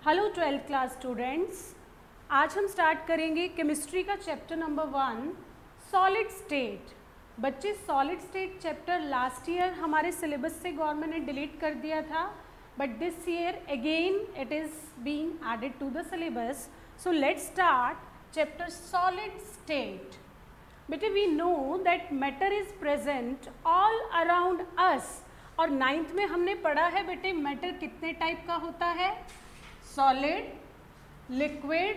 Hello 12th class students, आज हम start करेंगे केमिस्ट्री का चैप्टर नंबर 1 सॉलिड स्टेट। बच्चे, solid state chapter last year हमारे सिलेबस से गवर्नमेंट ने डिलीट कर दिया था, but this year again it is being added to the syllabus. So let's start chapter solid state. बेटे, we know that matter is present all around us, और 9th में हमने पढ़ा है बेटे मैटर कितने टाइप का होता है, solid, liquid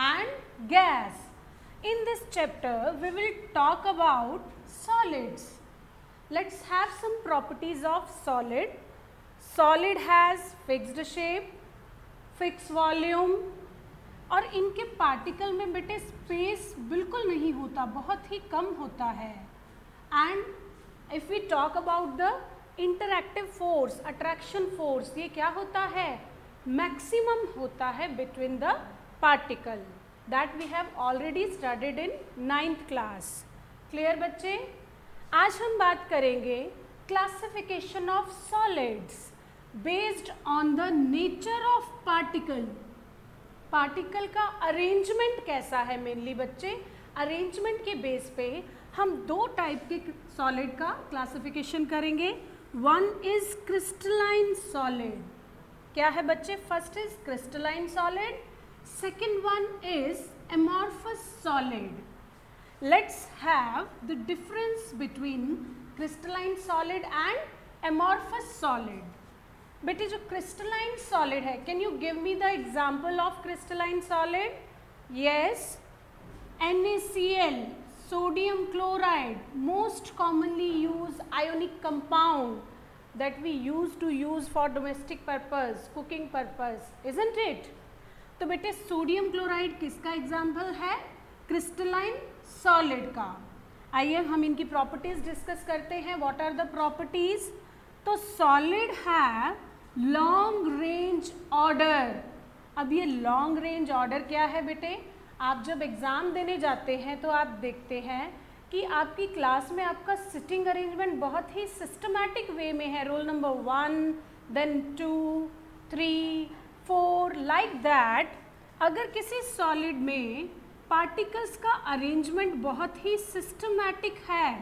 and gas. In this chapter we will talk about solids. Let's have some properties of solid. Solid has fixed shape, fixed volume, और इनके पार्टिकल में बेटे स्पेस बिल्कुल नहीं होता, बहुत ही कम होता है। And if we talk about the interactive force, attraction force, ये क्या होता है, मैक्सिमम होता है between the particle. That we have already studied in 9th class. Clear बच्चे? आज हम बात करेंगे classification of solids based on the nature of particle. Particle का अरेंजमेंट कैसा है, मेनली बच्चे अरेंजमेंट के बेस पे हम दो टाइप के सॉलिड का क्लासिफिकेशन करेंगे। One is crystalline solid. क्या है बच्चे? First is crystalline solid, second one is amorphous solid. Let's have the difference between crystalline solid and amorphous solid. बेटे, जो क्रिस्टलाइन सॉलिड है, can you give me the example of crystalline solid? Yes, NaCl, sodium chloride, most commonly used ionic compound that we used to use for domestic purpose, cooking purpose, isn't it? तो बेटे sodium chloride किसका example है? Crystalline solid का। आइए हम इनकी properties discuss करते हैं। What are the properties? तो सॉलिड है लॉन्ग रेंज ऑर्डर। अब ये लॉन्ग रेंज ऑर्डर क्या है बेटे? आप जब एग्ज़ाम देने जाते हैं तो आप देखते हैं कि आपकी क्लास में आपका सिटिंग अरेंजमेंट बहुत ही सिस्टमैटिक वे में है। Roll number 1, then 2, 3, 4 like that. अगर किसी सॉलिड में पार्टिकल्स का अरेंजमेंट बहुत ही सिस्टमैटिक है,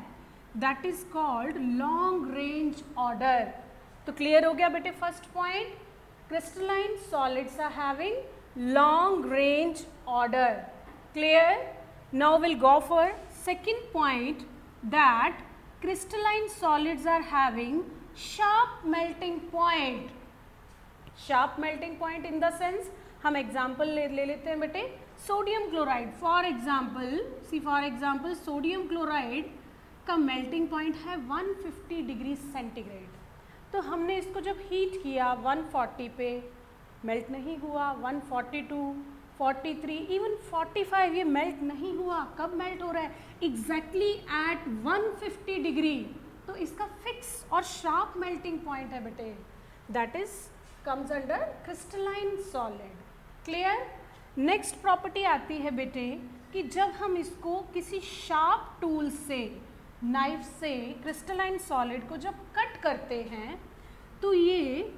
that is called long range order. तो क्लियर हो गया बेटे first point, crystalline solids are having long range order. Clear? Now will go for second point, that crystalline solids are having sharp melting point. Sharp melting point in the sense, हम example ले लेते हैं बेटे, sodium chloride for example sodium chloride का melting point है 150 degree centigrade. तो हमने इसको जब हीट किया 140 पे, मेल्ट नहीं हुआ। 142, 43, इवन 45 ये मेल्ट नहीं हुआ। कब मेल्ट हो रहा है? Exactly at 150 degree. तो इसका फिक्स और शार्प मेल्टिंग पॉइंट है बेटे, that is comes under crystalline solid. Clear? Next property आती है बेटे कि जब हम इसको किसी शार्प टूल से, नाइफ से क्रिस्टलाइन सॉलिड को जब कट करते हैं तो ये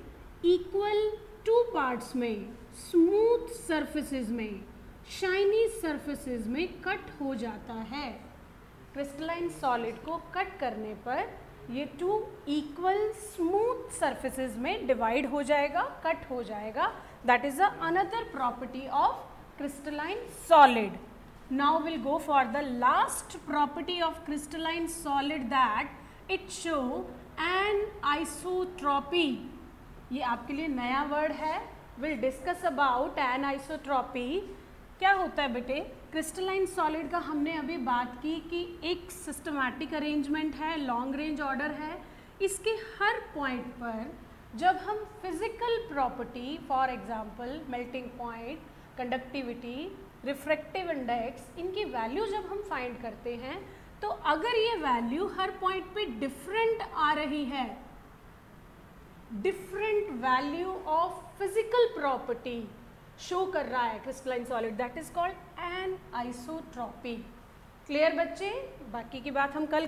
इक्वल 2 पार्ट्स में, स्मूथ सरफेसेस में, शाइनी सरफेसेस में कट हो जाता है। क्रिस्टलाइन सॉलिड को कट करने पर ये 2 इक्वल स्मूथ सरफेसेस में डिवाइड हो जाएगा, कट हो जाएगा। That is another property of crystalline solid. Now will go for the last property of crystalline solid, that it show N isotropy. ये आपके लिए नया वर्ड है। Will discuss about an isotropy. क्या होता है बेटे? क्रिस्टलाइन सॉलिड का हमने अभी बात की कि एक सिस्टमैटिक अरेंजमेंट है, लॉन्ग रेंज ऑर्डर है। इसके हर पॉइंट पर जब हम physical property, for example melting point, conductivity, refractive index, इनकी वैल्यू जब हम फाइंड करते हैं तो अगर ये वैल्यू हर पॉइंट पे डिफरेंट आ रही है, different value of physical property show कर रहा है crystalline solid, that is called an isotropy. Clear बच्चे? बाकी की बात हम कल